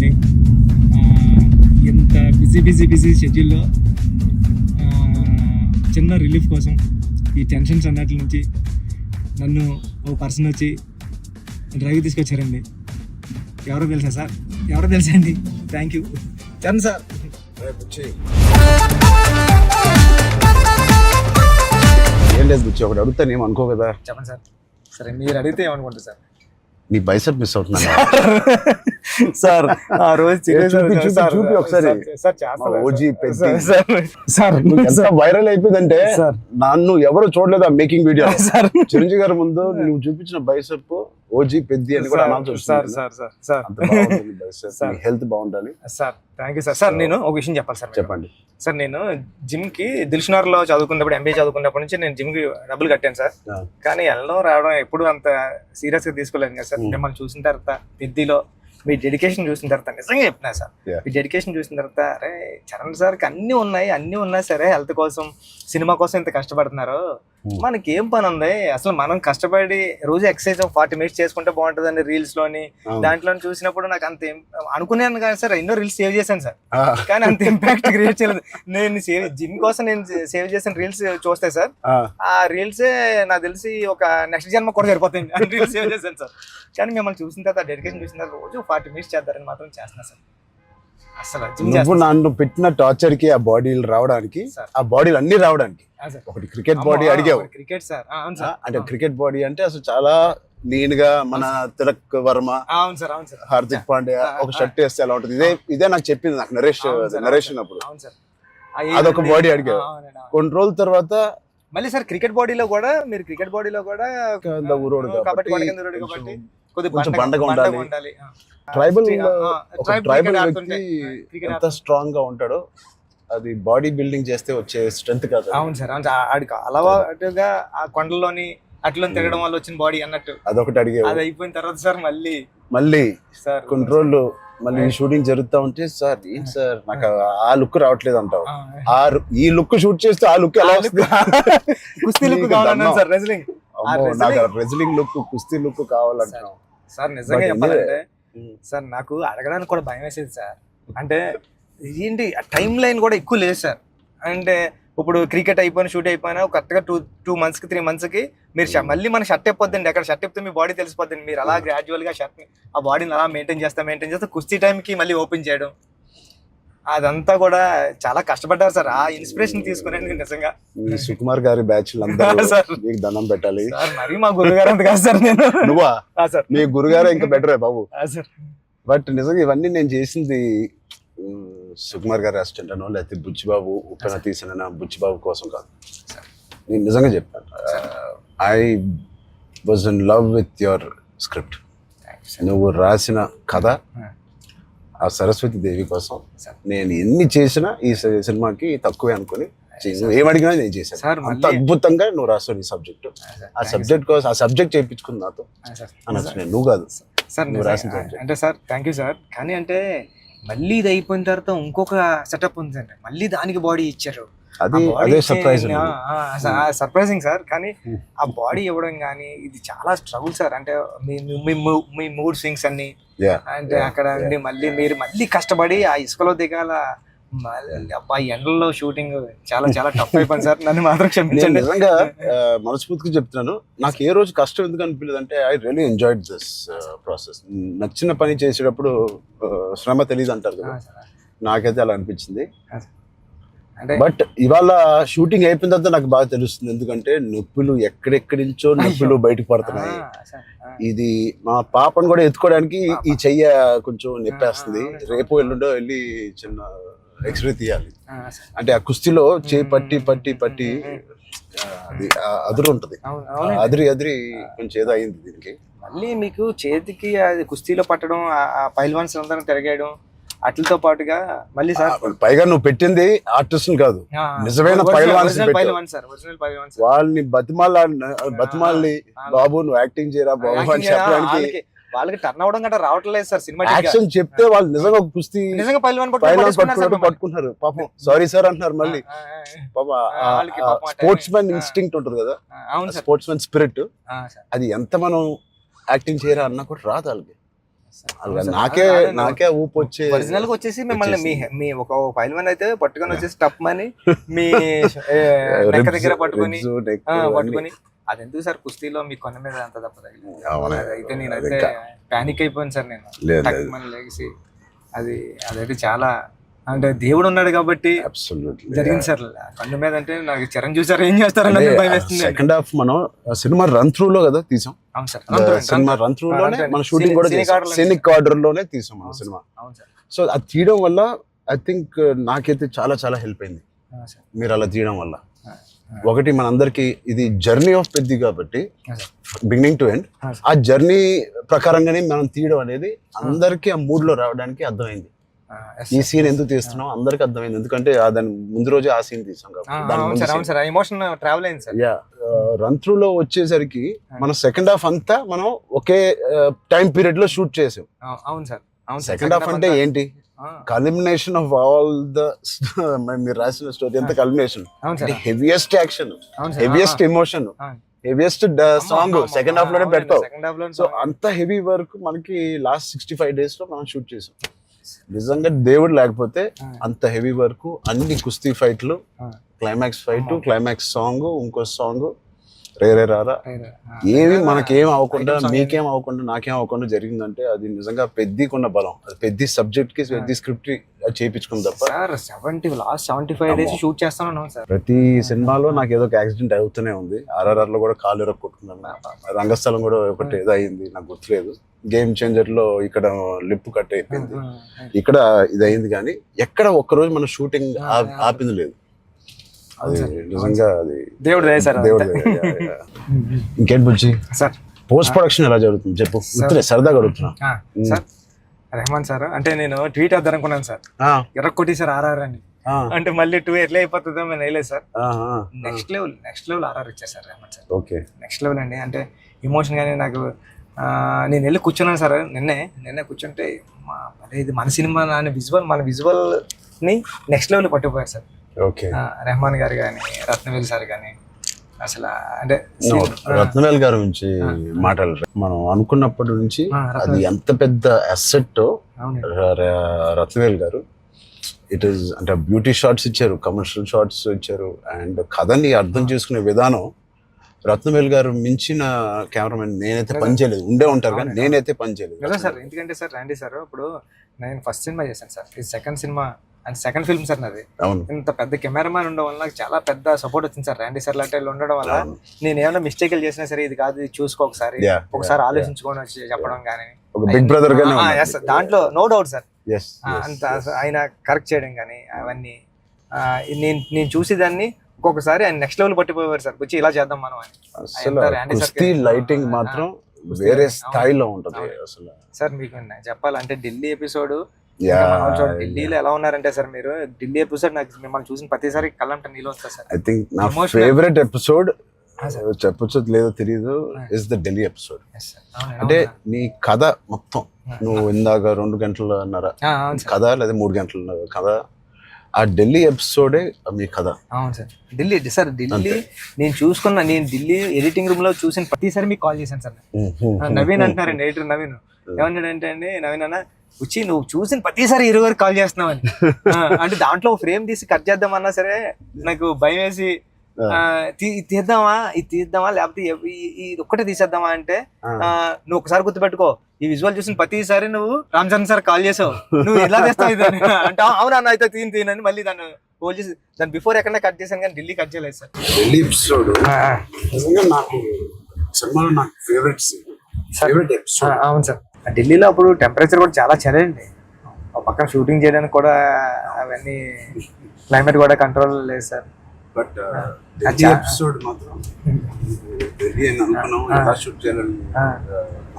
అండి. ఎంత బిజీ షెడ్యూల్లో చిన్న రిలీఫ్ కోసం ఈ టెన్షన్స్ అన్నట్ల నుంచి నన్ను ఓ పర్సన్ వచ్చి డ్రైవ్ తీసుకొచ్చారండి. ఎవరో తెలుసా సార్? ఎవరో తెలుసా అండి? Thank you Charan sir. ఏం లేదు బుచ్చి, ఒకటి అడుగుతాను ఏం అనుకో కదా. చెప్పండి సార్. సరే మీరు అడిగితే ఏమనుకుంటారు సార్? నీ బైసెప్ మిస్ అవుతున్నా సార్. ఆ రోజు చూపి ఒకసారి. వైరల్ అయిపోయిందంటే నన్ను ఎవరు చూడలేదు ఆ మేకింగ్ వీడియో. చిరంజీవి గారి ముందు నువ్వు చూపించిన బైసెప్ ఓజీ పెద్ది అని కూడా అనౌన్స్ చేస్తుంది. హెల్త్ బాగుండాలి sir. Thank you sir. Sir నేను ఒక విషయం చెప్పాలి సార్. చెప్పండి సార్. నేను జిమ్ కి దిల్షునగర్ లో చదువుకున్నప్పుడు, ఎంబీఏ చదువుకున్నప్పటి నుంచి నేను జిమ్ కి డబ్బులు కట్టాను సార్. కానీ వెళ్ళడం రావడం ఎప్పుడు అంత సీరియస్ గా తీసుకోలేదు కదా సార్. మిమ్మల్ని చూసిన తర్వాత పెద్దిలో మీ డెడికేషన్ చూసిన తర్వాత నిజంగా చెప్తున్నా సార్, మీ డెడికేషన్ చూసిన తర్వాత అరే చరణ్ సార్కి అన్నీ ఉన్నాయి సరే, హెల్త్ కోసం సినిమా కోసం ఇంత కష్టపడుతున్నారు, మనకి ఏం పని ఉంది అసలు? మనం కష్టపడి రోజు ఎక్సర్సైజ్ 40 minutes చేసుకుంటే బాగుంటుందండి రీల్స్ లోని దాంట్లో చూసినప్పుడు నాకు అంత అనుకున్నాను కానీ సార్, ఎన్నో రీల్స్ సేవ్ చేశాను సార్, కానీ అంత ఇంపాక్ట్ క్రియేట్ చేయలేదు. నేను జిమ్ కోసం నేను సేవ్ చేసిన రీల్స్ చూస్తే సార్, ఆ రీల్సే నాకు తెలిసి ఒక నెక్స్ట్ జన్మ కూడా సరిపోతుంది రీల్స్ సేవ్ చేశాను సార్. కానీ మిమ్మల్ని చూసిన తర్వాత డెడికేషన్ చూసిన తర్వాత రోజు 40 minutes చేద్దారని మాత్రం చేస్తున్నా సార్. అసలు నువ్వు నన్ను పెట్టిన టార్చర్ కి ఆ బాడీలు రావడానికి, ఆ బాడీలు అన్ని రావడానికి ఒకటి క్రికెట్ బాడీ అడిగావు. క్రికెట్ సార్ అంటే క్రికెట్ బాడీ అంటే అసలు చాలా లీన్ గా మన తిలక్ వర్మ, హార్దిక్ పాండ్యా ఒక షర్ట్ వేస్తే ఎలా ఉంటుంది, ఇదే నాకు చెప్పింది నాకు నరేషన్ అప్పుడు. అదొక బాడీ అడిగావు. కొన్ని రోజుల తర్వాత మళ్ళీ సార్ క్రికెట్ బాడీలో కూడా మీరు కొంచెం బండగా ఉండాలి. ట్రైబల్ వ్యక్తి ఎంత స్ట్రాంగ్ గా ఉంటాడో అది బాడీ బిల్డింగ్ చేస్తే వచ్చే స్ట్రెంత్ కాదు. అవును సార్. ఆడికి అలవాటుగా ఆ కొండలోని అట్లా తిరగడం వల్ల వచ్చిన బాడీ అన్నట్టు అదొకటి అడిగే. అది అయిపోయిన తర్వాత సార్ మళ్ళీ సార్ కొన్ని రోజులు మళ్ళీ షూటింగ్ జరుగుతా ఉంటే సార్ ఏంటి సార్ నాకు ఆ లుక్ రావట్లేదు అంటావు. ఈ లుక్ షూట్ చేస్తే ఆ లుక్ ఎలా వస్తుంది? కుస్తీ లుక్ కావాలన్నాను సార్. నాకు రెజ్లింగ్ లుక్, కుస్తీ లుక్ కావాలంటున్నావు సార్. నిజంగా చెప్పాలంటే సార్ నాకు అడగడానికి కూడా భయం వేసేది సార్. అంటే ఏంటి టైం లైన్ కూడా ఎక్కువ లేదు సార్. అంటే ఇప్పుడు క్రికెట్ అయిపోయినా షూట్ అయిపోయినా కరెక్ట్గా 2 months కి 3 months కి మీరు మళ్ళీ మన షర్ట్ అయిపోద్దండి. అక్కడ షర్ట్ అయిపోతే మీ బాడీ తెలిసిపోద్దండి. మీరు అలా గ్రాడ్యువల్ గా షర్ట్ ఆ బాడీని అలా మెయింటైన్ చేస్తే కుస్తీ టైంకి మళ్ళీ ఓపెన్ చేయడం అదంతా కూడా చాలా కష్టపడ్డారు సార్. ఆ ఇన్స్పిరేషన్ తీసుకునేందుకు నిజంగా సుకుమార్ గారి బ్యాచ్ మీకు దండం పెట్టాలి. మరి మా గురుగారు అంత కాదు సార్. నేను నువ్వా సార్? మీ గురుగారు ఇంకా బెటరే బాబు. బట్ నిజంగా ఇవన్నీ నేను చేసింది సుకుమార్ గారి అసిస్టెంట్ అనో లేకపోతే బుచ్చిబాబు ఉప్పెన తీసిన బుచ్చిబాబు కోసం కాదు. నేను నిజంగా చెప్పాను, I was in love with your script. నువ్వు రాసిన కథ ఆ సరస్వతి దేవి కోసం నేను ఎన్ని చేసినా ఈ సినిమాకి తక్కువే అనుకుని ఏమడిగినా నేను చేశాను. అంత అద్భుతంగా నువ్వు రాస్తావు నీ సబ్జెక్ట్. ఆ సబ్జెక్ట్ కోసం ఆ సబ్జెక్ట్ చేయించుకుని నాతో అనొచ్చు. నేను నువ్వు కాదు సార్ నువ్వు రాసిన సబ్జెక్ట్. అంటే సార్ థ్యాంక్ యూ సార్. కానీ అంటే మళ్ళీ ఇది అయిపోయిన తర్వాత ఇంకొక సెటప్ ఉంది అంటే మళ్ళీ దానికి బాడీ ఇచ్చారు. అదే సర్ప్రైజింగ్ సార్. కానీ ఆ బాడీ ఇవ్వడం కానీ ఇది చాలా స్ట్రగుల్ సార్. అంటే మీ మూడ్ స్వింగ్స్ అన్ని అంటే అక్కడ మళ్ళీ మీరు మళ్ళీ కష్టపడి ఆ ఇసుకలో దిగాల, అబ్బాయి ఎండల్లో షూటింగ్ చాలా చాలా టఫ్ అయిపోయింది సార్. నన్ను మాత్రం క్షమించండి. నిజంగా మనస్ఫూర్తిగా చెప్తున్నాను, నాకు ఏ రోజు కష్టం ఎందుకు అనిపించలేదు అంటే I really enjoyed this process. నచ్చిన పని చేసేటప్పుడు శ్రమ తెలియదు అంటారు కదా, నాకైతే అలా అనిపించింది. బట్ ఇవాళ షూటింగ్ అయిపోయిన తర్వాత నాకు బాగా తెలుస్తుంది, ఎందుకంటే నొప్పులు ఎక్కడెక్కడి నుంచో నొప్పులు బయటకు పడుతున్నాయి. ఇది మా పాపను కూడా ఎత్తుకోవడానికి ఈ చెయ్య కొంచెం నొప్పేస్తుంది. రేపు ఎల్లుండో వెళ్ళి చిన్న ఎక్స్రే తీయాలి. అంటే ఆ కుస్తీలో చేయి పట్టి అది అదురు ఉంటది, అదిరి కొంచెం ఏదో అయింది దీనికి. మళ్ళీ మీకు చేతికి అది కుస్తీలో పట్టడం, ఆ పైల్వాన్స్ అందరం తిరగేయడం అట్లతో పాటుగా మళ్ళీ సార్ పైగా నువ్వు పెట్టింది ఆర్టిస్ట్ కాదు, నిజమైన పైల్వాన్స్. వాళ్ళని బతిమాలి బాబు నువ్వు యాక్టింగ్ చేయరా బాబు అని చెప్పడానికి వాళ్ళకి టర్న్ అవడం గట్రా రావట్లేదు సార్. సినిమా యాక్షన్ చెప్తే వాళ్ళు నిజంగా కుస్తీ నిజంగా పైల్వాన్ పట్టుకుంటారు. పాపం సారీ సార్ అంటున్నారు. మళ్ళీ స్పోర్ట్స్ మ్యాన్ ఇన్స్టింక్ట్ ఉంటుంది కదా, స్పోర్ట్స్ మ్యాన్ స్పిరిట్, అది ఎంత మనం యాక్టింగ్ చేయరా అన్నా కూడా రాదు వాళ్ళకి. నాకే ఊపు వచ్చే ఒరిజినల్ గా వచ్చేసి మిమ్మల్ని మీ ఒక ఫైల్ మన్ అయితే పట్టుకొని వచ్చేసి టప్ మని మీ నెక్క దగ్గర పట్టుకొని అది ఎందుకు సార్ కుస్తీలో మీ కొన్న మీద అంత తప్ప అయితే నేనైతే పానిక్ అయిపోయాను సార్ నేను లేచి అదైతే చాలా అంటే దేవుడు ఉన్నాడు కాబట్టి జరిగింది సార్ కన్ను మీద అంటే నాకు చిరంజీవి సార్ ఏం చేస్తారని భయం వేస్తుంది. సెకండ్ హాఫ్ మనం సినిమా రన్ త్రూ లో కదా తీసాం. అవును సార్, సినిమా రన్ త్రూ లోనే మన షూటింగ్ కూడా సీనిక్ ఆర్డర్ లోనే తీసాం మన సినిమా. సో అది తీయడం వల్ల ఐ థింక్ నాకైతే చాలా చాలా హెల్ప్ అయింది మీరు అలా తీయడం వల్ల. ఒకటి మనందరికి ఇది జర్నీ ఆఫ్ పెద్ది కాబట్టి బిగినింగ్ టు ఎండ్ ఆ జర్నీ ప్రకారంగానే మనం తీయడం అనేది అందరికి ఆ మూడ్ లో రావడానికి అర్థమైంది. ఈ సీన్ ఎందుకు తీస్తున్నాం అందరికి అర్థమైంది, ఎందుకంటే దాని ముందు రోజే ఆ సీన్ తీసాం కాబట్టి. రన్ త్రూ లో వచ్చేసరికి మన సెకండ్ హాఫ్ అంతా మనం ఒకే టైం పీరియడ్ లో షూట్ చేసాం. సెకండ్ హాఫ్ అంటే ఏంటి, కల్మినేషన్ ఆఫ్ ఆల్ ద మీరు రాసిన స్టోరీ అంతా culmination, heaviest action, heaviest emotion, heaviest song second half లోనే పెడతాం. సో అంత హెవీ వర్క్ మనకి లాస్ట్ 65 days లో మనం షూట్ చేసాం. నిజంగా దేవుడు లేకపోతే అంత హెవీ వర్క్, అన్ని కుస్తీ ఫైట్లు, క్లైమాక్స్ ఫైట్, క్లైమాక్స్ సాంగ్, ఇంకో సాంగ్ రేరే రారా ఏమి మనకేం అవ్వకుండా మీకేం అవ్వకుండా నాకేం అవ్వకుండా జరిగిందంటే అది నిజంగా పెద్దకున్న బలం. అది పెద్ద సబ్జెక్ట్ కి పెద్ద స్క్రిప్ట్ చేయించుకుంది తప్ప. లాస్ట్ 75 days షూట్ చేస్తాను సార్. ప్రతి సినిమాలో నాకు ఏదో ఒక యాక్సిడెంట్ అవుతూనే ఉంది. RRR లో కూడా కాలు ఎరక్కొట్టుకున్నాను, రంగస్థలం కూడా ఒకటి ఏదో అయింది నాకు గుర్తులేదు. గేమ్ చేంజర్ లో ఇక్కడ లిప్ కట్ అయిపోయింది, ఇక్కడ ఇది అయింది. కానీ ఎక్కడ ఒక్కరోజు మన షూటింగ్ ఆపింది లేదు. అది నిజంగా అది దేవుడు. ఇంకేంటి బుజ్జి సార్ పోస్ట్ ప్రొడక్షన్ ఎలా జరుగుతుంది చెప్పు, సరదాగా అడుగుతున్నా. సార్ రెహమాన్ సార్ అంటే నేను ట్వీట్ వద్దాం అనుకున్నాను సార్, ఎర్రకొట్టి సార్ RRR అని. అంటే మళ్ళీ 2 ఎట్లా అయిపోతుందో నేను వేయలేదు సార్. నెక్స్ట్ లెవెల్ RRR ఇచ్చారు sir Rahman sir. Okay, next level అండి. అంటే ఎమోషన్ కానీ నాకు నేను వెళ్ళి కూర్చున్నాను సార్. నిన్నే కూర్చుంటే ఇది మన సినిమా మన విజువల్ ని నెక్స్ట్ లెవెల్ పట్టుకుపోయారు సార్. ఓకే, రెహమాన్ గారు కానీ, రత్నవేల్ సార్ కానీ. అసలు అంటే రత్నవేల్ గారి నుంచి మాట్లాడారు. మనం అనుకున్నప్పటి నుంచి అది ఎంత పెద్ద అసెట్ రత్నవేల్ గారు. ఇట్ ఈస్ అంటే బ్యూటీ షాట్స్ ఇచ్చారు, కమర్షియల్ షాట్స్ ఇచ్చారు, అండ్ కథని అర్థం చేసుకునే విధానం. రత్నవేల్ గారు మించిన కెమెరామెన్ నేనైతే పని చేయలేదు. ఉండే ఉంటారు కానీ నేనైతే పని చేయలేదు సార్. ఎందుకంటే సార్ రండి సార్, ఇప్పుడు నేను ఫస్ట్ సినిమా చేశాను సార్, ఇది second cinema and second film sir నాది. ఇంత పెద్ద కెమెరామ్యాన్ ఉండడం వల్ల నాకు చాలా పెద్ద సపోర్ట్ వచ్చింది సార్. రండి సార్ లాంటి ఉండడం వల్ల నేను ఏమైనా మిస్టేక్లు చేసినా సరే ఇది కాదు, ఇది చూసుకో ఒకసారి ఆలోచించుకొని వచ్చి చెప్పడం కానీ, బిగ్ బ్రదర్ దాంట్లో నో డౌట్ సార్. అంత ఆయన కరెక్ట్ చేయడం కానీ అవన్నీ నేను చూసి దాన్ని ఒక్కొక్కసారి ఆయన నెక్స్ట్ లెవెల్ పట్టిపోయారు సార్. వచ్చి ఇలా చేద్దాం మనం అని. లైటింగ్ మాత్రం వేరే స్థాయిలో ఉంటుంది అసలు. సార్ మీకు చెప్పాలంటే ఢిల్లీ ఎపిసోడ్, ఢిల్లీలో ఎలా ఉన్నారంటే సార్ మీరు ఢిల్లీ ఎపిసోడ్ నాకు మిమ్మల్ని చూసిన ప్రతిసారి కళ్ళంట నీళ్ళు వస్తారు సార్. ఐ థింక్ నా ఫేవరెట్ ఎపిసోడ్ చెప్పొచ్చు లేదో తెలియదు ఇస్ ద ఢిల్లీ ఎపిసోడ్. అంటే నీ కథ మొత్తం నువ్వు ఇందాక 2 గంటలన్నర కథ లేదా 3 గంటల కథ, ఆ ఢిల్లీ ఎపిసోడే మీ కథ. అవును సార్. ఢిల్లీ నేను ఢిల్లీ ఎడిటింగ్ రూమ్ లో చూసిన ప్రతిసారి మీకు కాల్ చేశాను సార్. నవీన్ అంటున్నారండి, ఎడిటర్ నవీన్ ఏమన్నాడంటే అండి, నవీన్ అన్న వచ్చి నువ్వు చూసిన ప్రతిసారి 20 కాల్ చేస్తున్నావు అని. అంటే దాంట్లో ఫ్రేమ్ తీసి కట్ చేద్దామన్నా సరే నాకు భయం వేసి తీద్దామా లేకపోతే ఇది ఒక్కటే తీసేద్దామా అంటే, నువ్వు ఒకసారి గుర్తుపెట్టుకో ఈ విజువల్ చూసిన ప్రతిసారి నువ్వు రామ్ చరణ్ సార్ కాల్ చేసావు, నువ్వు ఎలా చేస్తావు ఇది అంటే అవునా అయితే తీనని మళ్ళీ దాన్ని హోల్డ్ చేసి దాని బిఫోర్ ఎక్కడ కట్ చేశాను కానీ ఢిల్లీ కట్ చేయలేదు సార్. ఢిల్లీ ఎపిసోడ్ నాకు సినిమాలో నాకు ఫేవరెట్ ఎపిసోడ్. అవును సార్. ఢిల్లీలో అప్పుడు టెంపరేచర్ కూడా చాలా చలండి, పక్కన షూటింగ్ చేయడానికి కూడా అవన్నీ క్లైమేట్ కూడా కంట్రోల్ లేదు సార్. బట్ ఢిల్లీ ఎపిసోడ్ మాత్రం ఢిల్లీ అని అనుకున్నాం, ఎలా షూట్ చేయాలని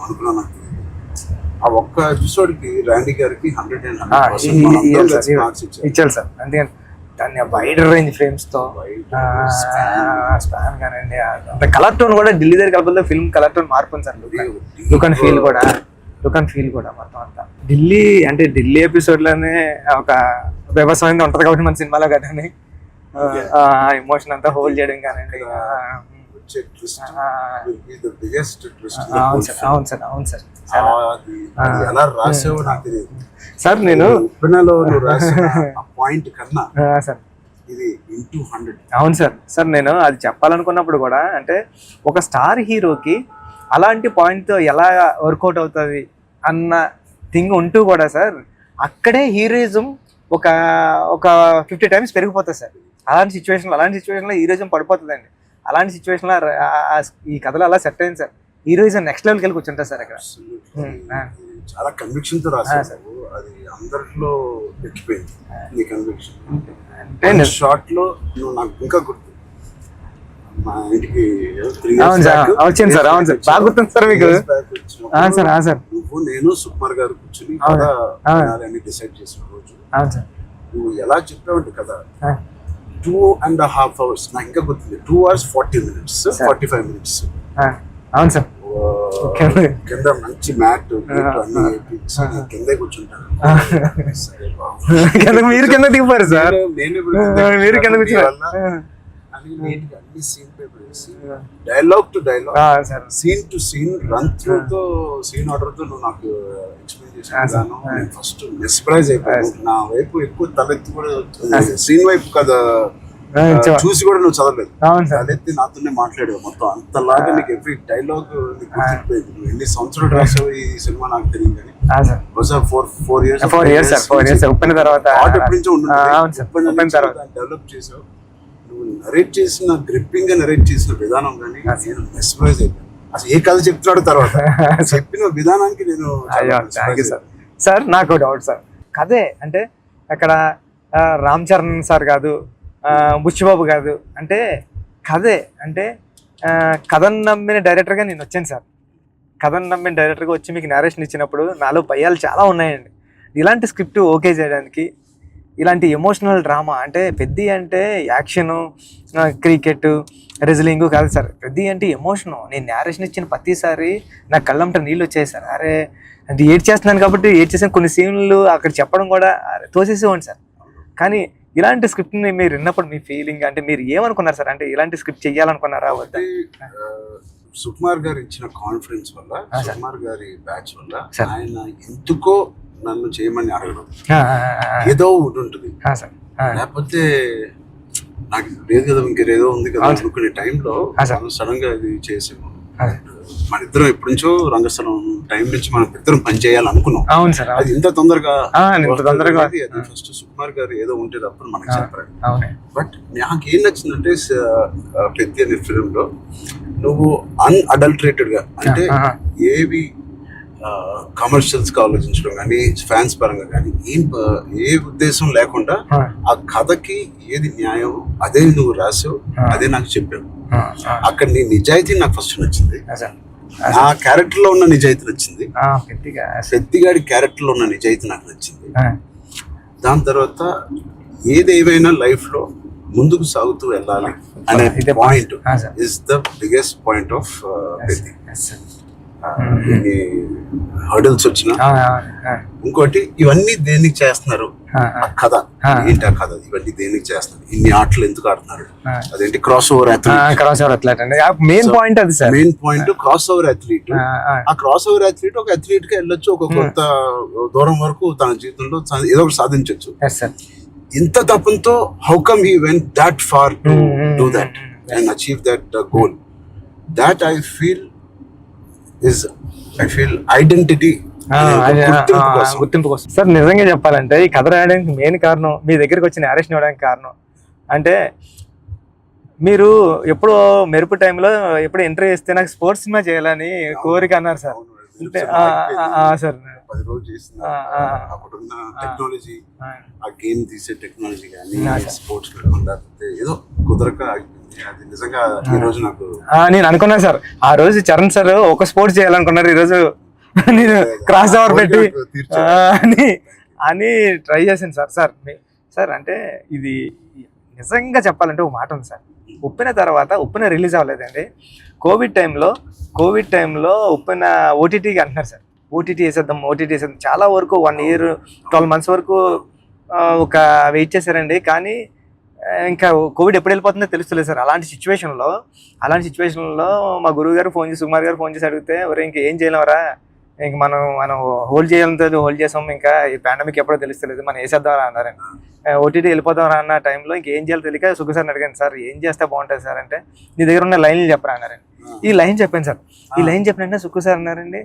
అనుకున్నాను. ఆ ఒక్క ఎపిసోడ్ కి రాండీ గారికి 100% ఇచ్చారు సార్. అందుకని దాన్ని వైడ్ రేంజ్ ఫ్రేమ్స్ తో స్పాన్ కానండి, అంత కలర్ టోన్ కూడా ఢిల్లీ దగ్గర కలపలే ఫిల్మ్ కలర్ టోన్ మార్పుంది సార్. లుక్ అండ్ ఫీల్ కూడా మొత్తం అంతా ఢిల్లీ ఎపిసోడ్ లోనే ఒక వ్యవసాయం ఉంటది కాబట్టి మన సినిమాలో కదండి, ఎమోషన్ అంతా హోల్డ్ చేయడం కానండి. వచ్చే ట్విస్ట్ ఆ, will be the biggest twist in the అవును whole సార్ film. అవును సార్ అవును సార్ అది ఎలా రాసావో నాకు తెలియదు. సార్ నేను ఉప్పెనలో నువ్వు రాసిన ఆ పాయింట్ కన్నా సార్ ఇది ఇంటూ 100. అవును సార్ సార్ నేను అది చెప్పాలనుకున్నప్పుడు కూడా అంటే ఒక స్టార్ హీరోకి అలాంటి పాయింట్తో ఎలా వర్కౌట్ అవుతుంది అన్న థింగ్ ఉంటూ కూడా సార్ అక్కడే హీరోయిజం ఒక ఒక 50 times పెరిగిపోతుంది సార్. అలాంటి సిచ్యువేషన్లో హీరోయిజం పడిపోతుందండి. అలాంటి సిచ్యువేషన్లో ఈ కథలో అలా సెట్ అయింది సార్. హీరోయిజం నెక్స్ట్ లెవెల్కి వెళ్ళి కూర్చుంటారు సార్ అక్కడ. చాలా కన్విక్షన్ తో రాసావు. అది అందరిలో ఎక్కిపోయింది నీ కన్విక్షన్. అంటే షార్ట్ లో నువ్వు నాకు ఇంకా గుర్తు, మా ఇంటికి 3 అవును years సార్ back వచ్చింది సార్. అవును సార్ బాగా గుర్తుంది సార్ మీకు. 3 years back వచ్చినప్పుడు సార్ సార్ నువ్వు నేను సుకుమార్ గారు కూర్చుని అవును. కథ వినాలని డిసైడ్ చేసిన రోజు అవును సార్ నువ్వు ఎలా చెప్పావంటే కదా 2.5 hours నాకు ఇంకా గుర్తుంది. 2 hours 40 minutes 45 minutes అవును సార్ కింద మంచి మ్యాట్ అన్ని వేయించి కిందే కూర్చుంటాను. సరే బాబు. మీరు కింద దిగిపోయారు సార్. నేను మీరు కింద కూర్చున్నారు. అన్ని సీన్ పేపర్ వేసి dialogue to dialogue sir scene to scene run through తో సీన్ ఆర్డర్ తో నువ్వు నాకు ఎక్స్ప్లెయిన్ చేసాను. నేను ఫస్ట్ మెస్ప్రైజ్ అయిపోయాను. నా వైపు ఎక్కువ తలెత్తి కూడా సీన్ వైపు కదా చూసి కూడా నువ్వు చదవలేదు. అవును సార్ తలెత్తి నాతోనే మాట్లాడావు మొత్తం. అంతలాగా నీకు ఎవ్రీ డైలాగ్ గుర్తిపోయింది. నువ్వు ఎన్ని సంవత్సరాలు రాసావు ఈ సినిమా నాకు తెలియదు కానీ బహుశా 4 years 4 years సార్. 4 years ఉప్పిన తర్వాత ఆర్ట్ ఎప్పటి నుంచో అవును సార్ ఉప్పిన తర్వాత డెవలప్ చేసావు. నువ్వు నరేట్ చేసిన గ్రిప్పింగ్ గా నరేట్ చేసిన విధానం కానీ నేను మెస్ప్రైజ్ అయిపోయాను. అసలు ఏ కథ చెప్తున్నాడు తర్వాత చెప్పిన విధానానికి నేను సార్. నాకు డౌట్ సార్, కథే అంటే అక్కడ రామ్ చరణ్ సార్ కాదు, బుచ్చిబాబు కాదు, అంటే కథే అంటే కథను నమ్మిన డైరెక్టర్గా నేను వచ్చాను సార్. కథను నమ్మిన డైరెక్టర్గా వచ్చి మీకు నేరేషన్ ఇచ్చినప్పుడు నాలో భయాలు చాలా ఉన్నాయండి. ఇలాంటి స్క్రిప్ట్ ఓకే చేయడానికి, ఇలాంటి ఎమోషనల్ డ్రామా అంటే పెద్ద అంటే యాక్షను, క్రికెట్, రెజ్లింగ్ కాదు సార్. పెద్ద అంటే ఎమోషను. నేను నేరేషన్ ఇచ్చిన ప్రతిసారి నా కళ్ళంట నీళ్ళు వచ్చాయి సార్. అరే అంటే ఏడ్ చేస్తున్నాను కాబట్టి ఏడ్ చేసిన కొన్ని సీన్లు అక్కడ చెప్పడం కూడా తోసేసేవాడి సార్. కానీ ఇలాంటి స్క్రిప్ట్ని మీరు విన్నప్పుడు మీ ఫీలింగ్ అంటే మీరు ఏమనుకున్నారు సార్? అంటే ఇలాంటి స్క్రిప్ట్ చెయ్యాలనుకున్నారా వద్దా? సుకుమార్ గారు ఇచ్చిన కాన్ఫిడెన్స్ వల్ల, సుకుమార్ గారి బ్యాచ్ వల్ల ఆయన ఎందుకో నన్ను చేయమని అడగడం ఏదో ఉంటుంది. లేకపోతే నాకు లేదు కదా ఇంకేదో ఉంది కదా అనుకునే టైంలో సడన్ గా ఇది చేసాము. మన ఇద్దరం ఎప్పటి నుంచో రంగస్థలం టైం నుంచి మనం ఇద్దరం పని చేయాలనుకున్నాం. అవును సార్. అది ఇంత తొందరగా ఫస్ట్ సుకుమార్ గారు ఏదో ఉంటే తప్పని మనకి చెప్పారు. బట్ నాకు ఏం నచ్చిందంటే పెద్ద అనే ఫిల్మ్ లో నువ్వు అన్అడల్టరేటెడ్ గా అంటే ఏవి కమర్షియల్స్ గా ఆలోచించడం కానీ ఫ్యాన్స్ పరంగా కానీ ఏ ఉద్దేశం లేకుండా ఆ కథకి ఏది న్యాయం అదే నువ్వు రాసావు, అదే నాకు చెప్పావు. అక్కడ నీ నిజాయితీ నాకు ఫస్ట్ నచ్చింది. నా క్యారెక్టర్ లో ఉన్న నిజాయితీ నచ్చింది. పెద్దిగాడి క్యారెక్టర్ లో ఉన్న నిజాయితీ నాకు నచ్చింది. దాని తర్వాత ఏదేమైనా లైఫ్ లో ముందుకు సాగుతూ వెళ్ళాలి అనే point is the biggest point of Peddi. Hurdles వచ్చిన ఇంకోటి ఇవన్నీ దేనికి చేస్తున్నారు, ఆ కథ ఏంటి, ఆ కథ ఇవన్నీ దేనికి చేస్తున్నారు, ఇన్ని ఆటలు ఎందుకు ఆడుతున్నారు, అదేంటి cross over athlete. Main point అది sir. Main point cross over athlete. ఆ క్రాస్ ఓవర్ అథ్లీట్ ఒక అథ్లీట్ గా వెళ్ళొచ్చు, ఒక కొంత దూరం వరకు తన జీవితంలో ఏదో ఒకటి సాధించవచ్చు. ఇంత తపంతో how come he went that far to do that and achieve that goal. That I feel identity, గుర్తింపు కోసం. సార్ నిజంగా చెప్పాలంటే ఈ కథ రాయడానికి మెయిన్ కారణం, మీ దగ్గరికి వచ్చి నేరేషన్ ఇవ్వడానికి కారణం అంటే మీరు ఎప్పుడో మెరుపు టైంలో ఎప్పుడు ఎంట్రీ చేస్తే నాకు స్పోర్ట్స్ సినిమా చేయాలని కోరిక అన్నారు సార్. అంటే సార్ 10 రోజులు చేసిన అప్పుడున్న టెక్నాలజీ, ఆ గేమ్ తీసే టెక్నాలజీ కానీ స్పోర్ట్స్ లేకపోతే ఏదో కుదరక అది నిజంగా ఈ రోజు నాకు నేను అనుకున్నాను సార్. ఆ రోజు చరణ్ సార్ ఒక స్పోర్ట్స్ చేయాలనుకున్నారు, ఈ రోజు నేను క్రాస్ ఓవర్ పెట్టి అని ట్రై చేశాను సార్. సార్ అంటే ఇది నిజంగా చెప్పాలంటే ఒక మాట ఉంది సార్. ఉప్పిన తర్వాత ఉప్పిన రిలీజ్ అవ్వలేదండి. కోవిడ్ టైంలో ఉప్పిన ఓటీటీకి అంటున్నారు సార్. ఓటీటీ వేసేద్దాం. చాలా వరకు 1 year 12 months వరకు ఒక వెయిట్ చేశారండి. కానీ ఇంకా కోవిడ్ ఎప్పుడు వెళ్ళిపోతుందో తెలుస్తలేదు సార్. అలాంటి సిచ్యువేషన్లో మా గురువు గారు ఫోన్ చేసి, సుకుమార్ గారు ఫోన్ చేసి అడిగితే, ఒరే ఇంక ఏం చేయలేమరా, ఇంక మనం హోల్డ్ చేసాం, ఇంకా ఈ పాండమిక్ ఎప్పుడో తెలుస్తలేదు, మనం వేసేద్దాం అన్నారండి. ఓటీటీ వెళ్ళిపోదాం అన్న టైంలో ఇంకేం చేయాలో తెలియక సుఖ సార్ని అడిగాను, సార్ ఏం చేస్తే బాగుంటుంది సార్ అంటే, నీ దగ్గర ఉన్న లైన్లు చెప్పరా అన్నారండి. ఈ లైన్ చెప్పాను సార్. ఈ లైన్ చెప్పినంటే సుఖ సార్ అన్నారండి,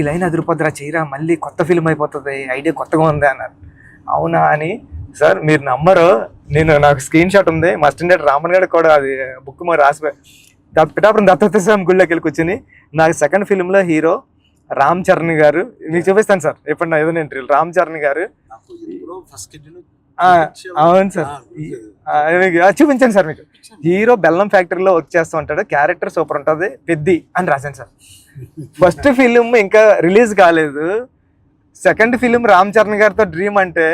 ఈ లైన్ అదిరిపోద్దురా, చేయరా, మళ్ళీ కొత్త ఫిల్మ్ అయిపోతుంది, ఐడియా కొత్తగా ఉంది అన్నారు. అవునా అని సార్ మీరు నమ్మరు, నాకు స్క్రీన్ షాట్ ఉంది, మా స్టాండర్డ్ రామన్ గారికి కూడా అది బుక్ మరి రాసిపోయి పిఠాపురం దత్తత స్వామి గుళ్ళోకి వెళ్ళి కూర్చొని, నాకు సెకండ్ ఫిల్మ్లో హీరో రామ్ చరణ్ గారు, మీకు చూపిస్తాను సార్ ఎప్పుడు నా ఏదైనా ఇంటర్వ్యూ, రామ్ చరణ్ గారు. అవును సార్, చూపించాను సార్ మీకు. హీరో బెల్లం ఫ్యాక్టరీలో వర్క్ చేస్తూ ఉంటాడు, క్యారెక్టర్ సూపర్ ఉంటుంది, పెద్ది అని రాశాను సార్. ఫస్ట్ ఫిలిం ఇంకా రిలీజ్ కాలేదు, సెకండ్ ఫిలిం రామ్ చరణ్ గారితో డ్రీమ్ అంటే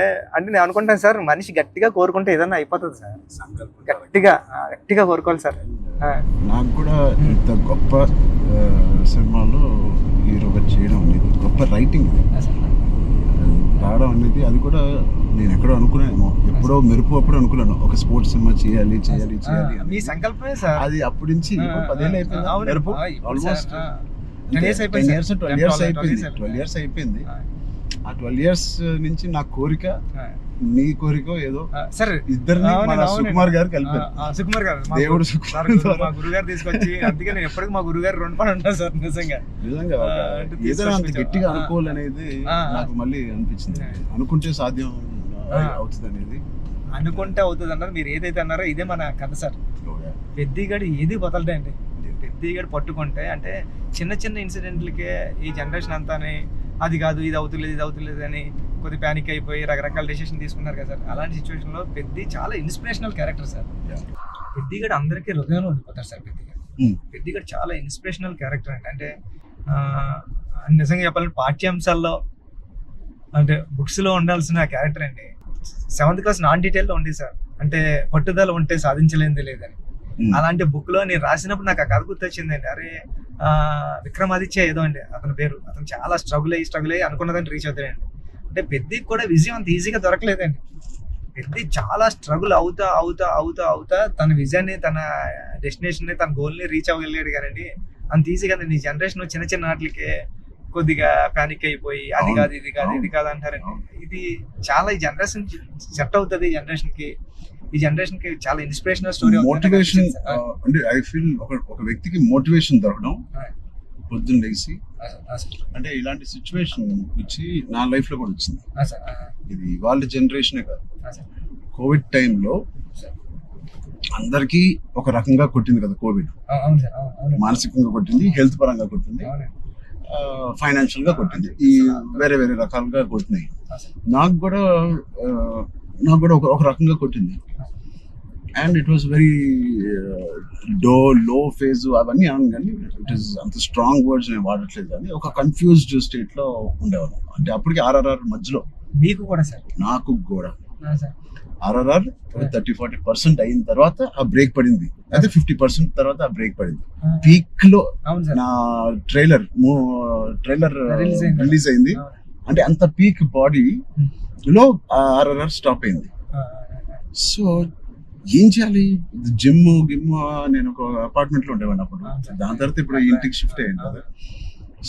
నేను అనుకుంటాను సార్, మనిషి గట్టిగా కోరుకుంటే ఏదన్నా అయిపోతుంది సార్, గట్టిగా కోరుకోవాలి సార్. నాకు కూడా ఇంత గొప్ప సినిమాలో హీరోగా చేయడం అనేది, గొప్ప రైటింగ్ రావడం అనేది, అది కూడా నేను ఎక్కడో అనుకున్నాను, ఎప్పుడో మెరుపు అప్పుడు అనుకున్నాను ఒక స్పోర్ట్స్ సినిమా చేయాలి మీ సంకల్పమే సార్ అది. అప్పటి నుంచి 10 ఏళ్ళు అయిపోయింది మెరుపు, ఆల్మోస్ట్ 12 years అయిపోయింది. ఆ 12 years నుంచి నా కోరిక, నీ కోరిక ఏదో సరే ఇద్దరిని సుకుమార్ గారు కలిపారు. సుకుమార్ గారు దేవుడు మా గురుగారు తీసుకొచ్చి, అందుకే నేను ఎప్పటికీ మా గురుగారు 2 పని ఉంటాను సార్. నిజంగా ఏదైనా అంత గట్టిగా అనుకోవాలనేది నాకు మళ్ళీ అనిపించింది. అనుకుంటే సాధ్యం అవుతుంది అనేది, అనుకుంటే అవుతుంది అన్నారు. మీరు ఏదైతే అన్నారో ఇదే మన కథ సార్. పెద్దిగాడు ఏది వదలడండి, పెద్దిగాడు పట్టుకుంటే అంటే చిన్న చిన్న ఇన్సిడెంట్లకే ఈ జనరేషన్ అంతానే అది కాదు, ఇది అవుతులేదు అని కొద్ది ప్యానిక్ అయిపోయి రకరకాల డెసిషన్ తీసుకున్నారు కదా సార్. అలాంటి సిచ్యువేషన్లో పెద్ది చాలా ఇన్స్పిరేషనల్ క్యారెక్టర్ సార్. పెద్దిగాడు అందరికీ హృదయంలో ఉండిపోతారు సార్. పెద్దిగాడు చాలా ఇన్స్పిరేషనల్ క్యారెక్టర్ అంటే నిజంగా చెప్పాలంటే పాఠ్యాంశాల్లో అంటే బుక్స్లో ఉండాల్సిన క్యారెక్టర్ అండి. 7th class నాన్ డీటెయిల్లో ఉంది సార్, అంటే పట్టుదల ఉంటే సాధించలేనిది లేదని. అలాంటి బుక్ లో నేను రాసినప్పుడు నాకు ఆ కథ గుర్తొచ్చిందండి. అరే విక్రమాదిత్య ఏదో అండి అతని పేరు, అతను చాలా స్ట్రగుల్ అయ్యి అనుకున్నదాన్ని రీచ్ అవుతాడండి. అంటే పెద్దికి కూడా విజయం అంత ఈజీగా దొరకలేదండి. పెద్ది చాలా స్ట్రగుల్ అవుతా తన విజయాన్ని, తన డెస్టినేషన్ ని, తన గోల్ ని రీచ్ అవ్వగలిగాడు కానీ అంత ఈజీగా ఈ జనరేషన్ చిన్న వాటికే కొద్దిగా ప్యానిక్ అయిపోయి అది కాదు ఇది కాదు అంటారండి. ఇది చాలా ఈ జనరేషన్ సెట్ అవుతుంది, ఈ జనరేషన్ కి చాలా ఇన్స్పిరేషనల్ స్టోరీ. మోటివేషన్ అంటే ఐ ఫీల్ ఒక వ్యక్తికి మోటివేషన్ దొరకడం పొద్దున్న లేచి, అంటే ఇలాంటి సిచ్యువేషన్ వచ్చి నా లైఫ్ లో కూడా వచ్చింది. ఇది వాళ్ళ జనరేషనే కాదు, కోవిడ్ టైంలో అందరికీ ఒక రకంగా కొట్టింది కదా కోవిడ్. మానసికంగా కొట్టింది, హెల్త్ పరంగా కొట్టింది, ఫైనాన్షియల్ గా కొట్టింది, ఈ వేరే రకాలుగా కొట్టినాయి. నాకు కూడా ఒక రకంగా కొట్టింది. And it was very low phase అవన్నీ అను, కానీ ఇట్ ఈస్ అంత స్ట్రాంగ్ వర్డ్స్ నేను వాడట్లేదు, కానీ ఒక కన్ఫ్యూజ్డ్ స్టేట్ లో ఉండేవాళ్ళం. అంటే అప్పటికి RRR మధ్యలో మీకు కూడా సార్, నాకు కూడా RRR 30-40% అయిన తర్వాత ఆ బ్రేక్ పడింది, అయితే 50% తర్వాత ఆ బ్రేక్ పడింది. పీక్ లో నా ట్రైలర్ రిలీజ్ అయింది, అంటే అంత పీక్ బాడీ లో RRR స్టాప్ అయింది. సో ఏం చేయాలి, జిమ్ నేను ఒక అపార్ట్మెంట్ లో ఉండేవాడిని అప్పుడు, దాని తర్వాత ఇప్పుడు ఇంటికి షిఫ్ట్ అయ్యాను కదా.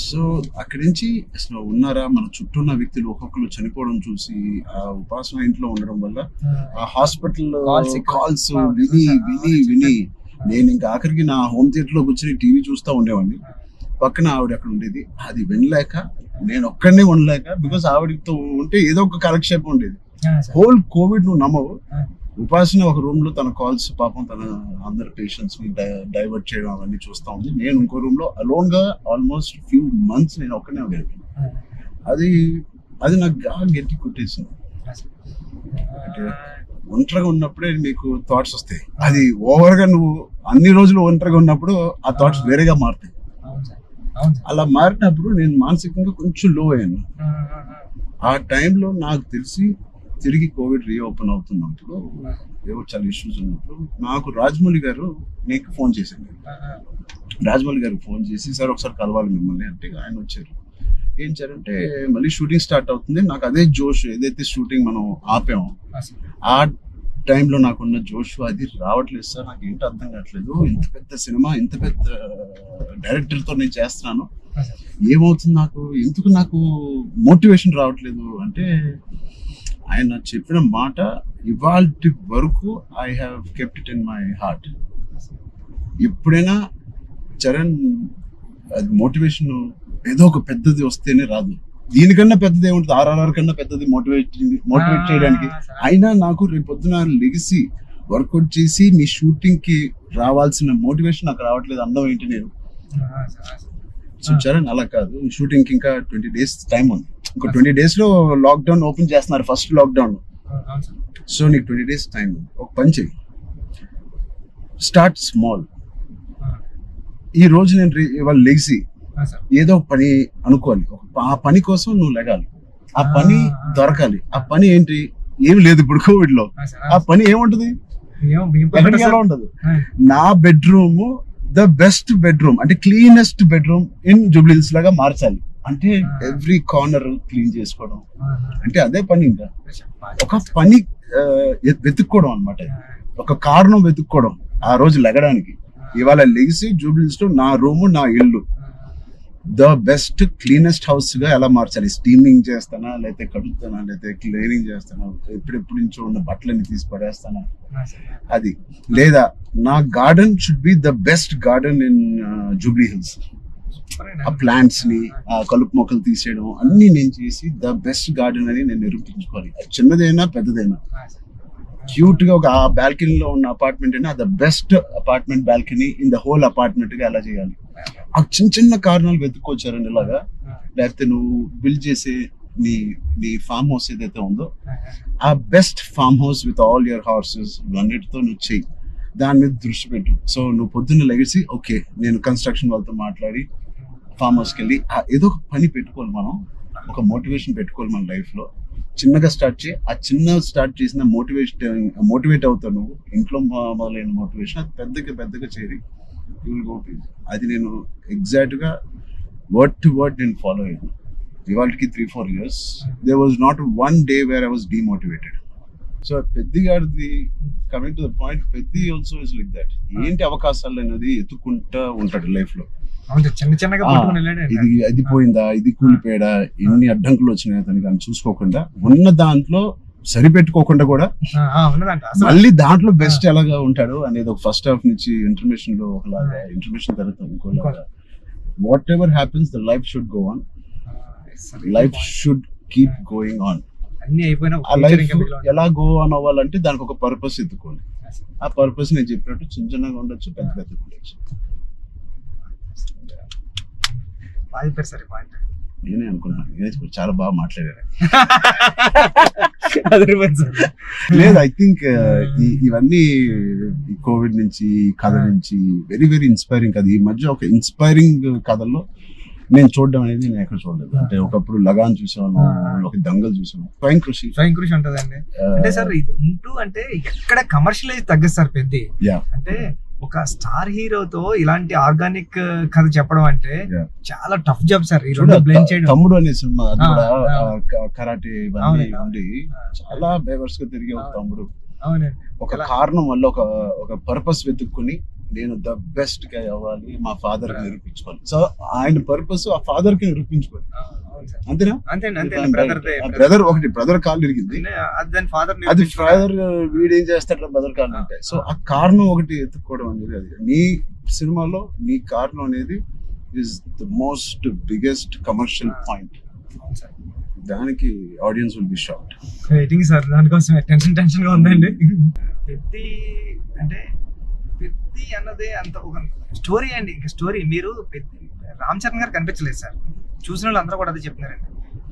సో అక్కడి నుంచి అసలు ఉన్నారా, మన చుట్టూ ఉన్న వ్యక్తులు ఒక్కొక్కరు చనిపోవడం చూసి ఆ ఉపాసన ఇంట్లో ఉండడం వల్ల ఆ హాస్పిటల్ కాల్స్ విని నేను ఇంకా ఆఖరికి నా హోమ్ థియేటర్ లో కూర్చొని టీవీ చూస్తూ ఉండేవాడిని. పక్కన ఆవిడ అక్కడ ఉండేది, అది వినలేక నేను ఒక్కడనే ఉండలేక, బికాస్ ఆవిడతో ఉంటే ఏదో ఒక కాలక్షేపం ఉండేది. హోల్ కోవిడ్ నువ్వు నమ్మవు, ఉపాసన ఒక రూమ్ లో తన కాల్స్ పాపం తన అందరు పేషెంట్స్ ని డైవర్ట్ చేయడం అవన్నీ చూస్తా ఉంది. నేను ఇంకో రూమ్ లో అలోన్ గా ఆల్మోస్ట్ ఫ్యూ మంత్స్ నేను ఒక్కనే ఉండేది. అది నాకు గట్టి కొట్టేసింది. అంటే ఒంటరిగా ఉన్నప్పుడే నీకు థాట్స్ వస్తాయి, అది ఓవర్ గా నువ్వు అన్ని రోజులు ఒంటరిగా ఉన్నప్పుడు ఆ థాట్స్ వేరేగా మారుతాయి. అలా మారినప్పుడు నేను మానసికంగా కొంచెం లో అయ్యాను. ఆ టైంలో నాకు తెలిసి తిరిగి కోవిడ్ రీఓపెన్ అవుతున్నప్పుడు, ఏవో చాలా ఇష్యూస్ ఉన్నప్పుడు నాకు రాజమౌళి గారు నీకు ఫోన్ చేశాను. రాజమౌళి గారికి ఫోన్ చేసి, సార్ ఒకసారి కలవాలి మిమ్మల్ని అంటే ఆయన వచ్చారు. ఏం చేయాలంటే మళ్ళీ షూటింగ్ స్టార్ట్ అవుతుంది, నాకు అదే జోష్, ఏదైతే షూటింగ్ మనం ఆపామో టైంలో నాకున్న జోష్ అది రావట్లేదు సార్. నాకు ఏంటో అర్థం కావట్లేదు. ఇంత పెద్ద సినిమా, ఇంత పెద్ద డైరెక్టర్తో నేను చేస్తున్నాను, ఏమవుతుంది నాకు, ఎందుకు నాకు మోటివేషన్ రావట్లేదు అంటే, ఆయన చెప్పిన మాట ఇవాల్టి వరకు I have kept it in my heart. ఎప్పుడైనా చరణ్, అది మోటివేషన్ ఏదో ఒక పెద్దది వస్తేనే రాదు. దీనికన్నా పెద్దది ఏముంటుంది, ఆర్ఆర్ఆర్ కన్నా పెద్దది మోటివేట్ చేయడానికి. అయినా నాకు రేపు పొద్దున లెగిసి వర్కౌట్ చేసి మీ షూటింగ్ కి రావాల్సిన మోటివేషన్ నాకు రావట్లేదు. అందం ఏంటి నేను. సో చరణ్ అలా కాదు, షూటింగ్ కి ఇంకా 20 days టైం ఉంది. ఇంకో 20 days లో లాక్డౌన్ ఓపెన్ చేస్తున్నారు, ఫస్ట్ లాక్డౌన్. సో నీకు 20 days టైం ఉంది. ఒక పని చెయ్యి, స్టార్ట్ స్మాల్. ఈ రోజు నేను ఇవాళ లెగిసి ఏదో పని అనుకోవాలి, ఆ పని కోసం నువ్వు లెగాలి, ఆ పని దొరకాలి. ఆ పని ఏంటి, ఏమి లేదు ఇప్పుడు కోవిడ్ లో. ఆ పని ఏముంటది, ఎలా ఉండదు. నా బెడ్రూమ్ ద బెస్ట్ బెడ్రూమ్, అంటే క్లీనెస్ట్ బెడ్రూమ్ ఇన్ జూబ్లీహిల్స్ లాగా మార్చాలి. అంటే ఎవ్రీ కార్నర్ క్లీన్ చేసుకోవడం అంటే అదే పని. ఇంకా ఒక పని వెతుక్కోవడం అనమాట, ఒక కారణం వెతుక్కోవడం ఆ రోజు లెగడానికి. ఇవాళ లెగిసి జూబ్లీహిల్స్ లో నా రూము, నా ఇల్లు ద బెస్ట్ క్లీనెస్ట్ హౌస్ గా ఎలా మార్చాలి. స్టీమింగ్ చేస్తానా, లేకపోతే కడుగుతానా, లేకపోతే క్లీనింగ్ చేస్తానా, ఎప్పుడెప్పుడు నుంచో ఉన్న బట్టలని తీసి పడేస్తానా, అది. లేదా నా garden should be the best garden in Jubilee hills. ఆ ప్లాంట్స్ ని, ఆ కలుపు మొక్కలు తీసేయడం అన్ని నేను చేసి ద బెస్ట్ గార్డెన్ అని నేను నిరూపించుకోవాలి. అది చిన్నదైనా పెద్దదైనా. క్యూట్ గా ఒక ఆ బాల్కనీలో ఉన్న అపార్ట్మెంట్ అయినా the best apartment balcony in the whole apartment గా ఎలా చేయాలి. ఆ చిన్న చిన్న కారణాలు వెతుక్కొచ్చారండి ఇలాగా. లేకపోతే నువ్వు బిల్డ్ చేసే నీ ఫామ్ హౌస్ ఏదైతే ఉందో, ఆ best farm house with all your horses అన్నిటితో నువ్వు చెయ్యి, దాని మీద దృష్టి పెట్టు. సో నువ్వు పొద్దున్న లెగిసి ఓకే నేను కన్స్ట్రక్షన్ వాళ్ళతో మాట్లాడి ఫామ్ హౌస్కి వెళ్ళి ఏదో ఒక పని పెట్టుకోవాలి. మనం ఒక మోటివేషన్ పెట్టుకోవాలి మన లైఫ్ లో. చిన్నగా స్టార్ట్ చేయి. ఆ చిన్న స్టార్ట్ చేసిన మోటివేట్ అవుతావు నువ్వు. ఇంట్లో మొదలైన మోటివేషన్ అది పెద్దగా చేరి అది నేను ఎగ్జాక్ట్ గా వర్డ్ టు వర్డ్ నేను ఫాలో అయ్యాను. ఇవాళకి 3-4 years there was not one day where I was demotivated. So Peddi గారిది coming to the point, Peddi also is like that. ఏంటి అవకాశాలు అనేది ఎత్తుకుంటా ఉంటాడు లైఫ్ లో. ఇది అది పోయిందా, ఇది కూలిపోయాడా, ఎన్ని అడ్డంకులు వచ్చినాయి అతనికి అని చూసుకోకుండా, ఉన్న దాంట్లో సరిపెట్టుకోకుండా కూడా మళ్ళీ దాంట్లో బెస్ట్ ఎలాగా ఉంటాడు అనేది ఒక ఫస్ట్ హాఫ్ నుంచి ఇంటర్మిషన్ లో ఒకలాగా, ఇంటర్మిషన్ తర్వాత ఇంకోలాగా. Whatever happens the life should go on, life should keep going on. ఆ లైఫ్ ఎలా గో ఆన్ అవ్వాలంటే దానికి ఒక పర్పస్ ఎత్తుకోండి. ఆ పర్పస్ నేను చెప్పినట్టు చిన్న చిన్నగా ఉండొచ్చు, పెద్ద ఉండొచ్చు. నేనే అనుకున్నాను చాలా బాగా మాట్లాడారు. లేదు, ఐ థింక్ ఇవన్నీ కోవిడ్ నుంచి, కథ నుంచి వెరీ వెరీ ఇన్స్పైరింగ్ కథ. ఈ మధ్య ఒక ఇన్స్పైరింగ్ కథల్లో నేను చూడడం అనేది నేను ఎక్కడ చూడలేదు. అంటే ఒకప్పుడు లగాన్ చూసాను, ఒక దంగల్ చూసాను, స్వయం కృషి ఉంటదండి. అంటే సార్ ఇది ఉంటూ అంటే ఎక్కడ కమర్షియలైజ్ తగ్గదు సార్ పెద్ద. అంటే ఒక స్టార్ హీరోతో ఇలాంటి ఆర్గానిక్ కథ చెప్పడం అంటే చాలా టఫ్ జాబ్ సార్. ఈ రెండు బ్లెండ్ చేయడం. తమ్ముడు అనే సినిమా కరాటే ఇవన్నీ ఉండి చాలా బేవర్స్ గా తిరిగే ఒక తమ్ముడు ఒక కారణం వల్ల ఒక పర్పస్ వెతుక్కుని నేను ద బెస్ట్ గా అవ్వాలి, మా ఫాదర్ కి నిరూపించుకోవాలి. సో ఆయన పర్పస్ ఆ ఫాదర్ కి నిరూపించుకోవాలి. అంతేనా? బ్రదర్ ఒకటి బ్రదర్ కాళ్ళు ఇరిగింది, అది ఫాదర్ వీడేం చేస్తాడు బ్రదర్ కాళ్ళు అంటే. సో ఆ కారణం ఒకటి ఎత్తుక్కోవడం అనేది, అది నీ సినిమాలో నీ కారణం అనేది is the most biggest commercial point. దానికి audience will be shocked. Waiting sir, దానికోసం టెన్షన్ గా ఉందండి. పెద్ది అంటే పెద్ది అన్నదే అంత ఒక స్టోరీ అండి. ఇంకా స్టోరీ మీరు రామ్ చరణ్ గారు కనిపించలేదు సార్. చూసిన వాళ్ళు అందరూ కూడా అదే చెప్తున్నారండి.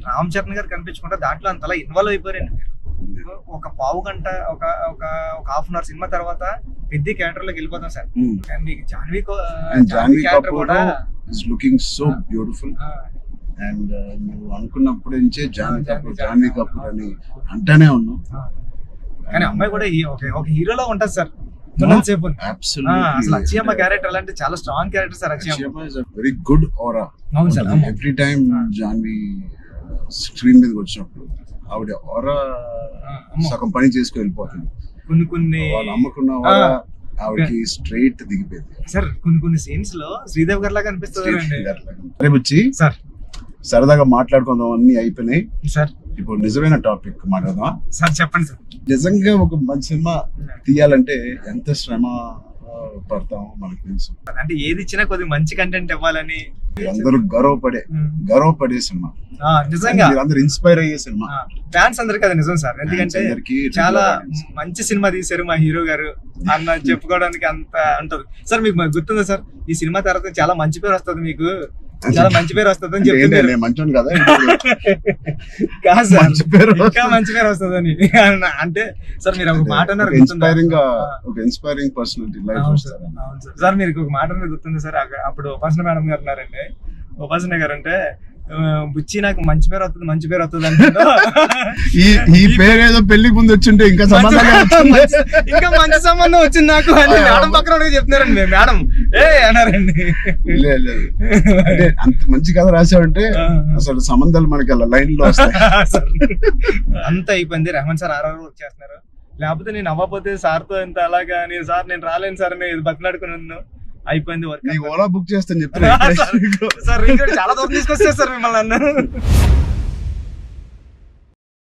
రామ్ చరణ్ గారు కనిపించకుండా దాంట్లో అంతలా ఇన్వాల్వ్ అయిపోయారండి మీరు. ఒక పావు గంట ఒక హాఫ్ అన్ అవర్ సినిమా తర్వాత పెద్ద క్యారెక్టర్ లోకి వెళ్ళిపోతాం సార్. మీకు జాన్వీ క్యారెక్టర్ కూడా లుకింగ్ సో బ్యూటిఫుల్. అండ్ నువ్వు అనుకున్నప్పుడు నుంచే జాన్వీ కపూర్ అని అంటానే ఉన్నావు. కానీ అమ్మాయి కూడా ఒక హీరోలా ఉంటది సార్. అక్షయమ్మ క్యారెక్టర్ అంటే చాలా strong character sir. Akshayamma is very good ఆరా. అవును sir. Every time Janhvi screen మీదకి వచ్చినప్పుడు ఆవిడ ఆరా సగం పని చేసుకుని వెళ్ళిపోతుంది. కొన్ని వాళ్ళు అమ్ముకున్న వాళ్ళ ఆవిడకి స్ట్రైట్ దిగిపోయింది. సార్ కొన్ని సీన్స్ లో శ్రీదేవి గారి లాగా అనిపిస్తుంది రేపు వచ్చి సార్. సరదాగా మాట్లాడుకుందాం, అన్ని అయిపోయినాయి. సార్ ఇప్పుడు నిజమైన టాపిక్ మాట్లాడదాం. సార్ చెప్పండి సార్. నిజంగా ఒక మంచి సినిమా తీయాలంటే ఎంత శ్రమ పడతాం మనకు తెలుసు. అంటే ఏది ఇచ్చినా కొద్దిగా మంచి కంటెంట్ ఇవ్వాలని అందరూ గర్వపడే సినిమా, నిజంగా అందరూ ఇన్స్పైర్ అయ్యే సినిమా. ఫ్యాన్స్ అందరికి అది నిజం సార్. ఎందుకంటే చాలా మంచి సినిమా తీశారు మా హీరో గారు అన్న చెప్పుకోవడానికి అంత ఉంటది సార్. మీకు గుర్తుందా సార్, ఈ సినిమా తర్వాత చాలా మంచి పేరు వస్తుంది, మీకు చాలా మంచి పేరు వస్తుంది అని చెప్తున్నారు. మంచి కదా కాదు సార్, ఇంకా మంచి పేరు వస్తుంది అని. అంటే సార్ మీరు ఒక మాట అన్నారు, ఇన్స్పైరింగ్ పర్సనాలిటీ లైఫ్. అవును సార్, మీరు ఒక మాట అన్నారు గుర్తుంది సార్. అప్పుడు ఉపాసన మేడం గారు ఉన్నారండి. ఉపాసన గారు అంటే బుచ్చి నాకు మంచి పేరు వస్తుంది అంటే ఈ పేరు ఏదో పెళ్లికి ముందు వచ్చింటే ఇంకా ఇంకా మంచి సంబంధం వచ్చింది నాకు అని మేడం పక్కన చెప్తున్నారండి. మేడం అన్నారండి. అంటే అంత మంచి కథ రాసావంటే అసలు సంబంధాలు మనకి అలా లైన్ లో వస్తాయి. అంత అయిపోయింది. రెహమాన్ సార్ ఆర్ఆర్ వర్క్ చేస్తున్నారు. లేకపోతే నేను అవ్వకపోతే సార్తో ఎంత అలాగా నేను రాలేను సార్ అని బతిలాడుకున్నాను. అయిపోయింది వర్క్. ఓలా బుక్ చేస్తాను చెప్తున్నా సార్. చాలా దూరం తీసుకొచ్చారు సార్ మిమ్మల్ని.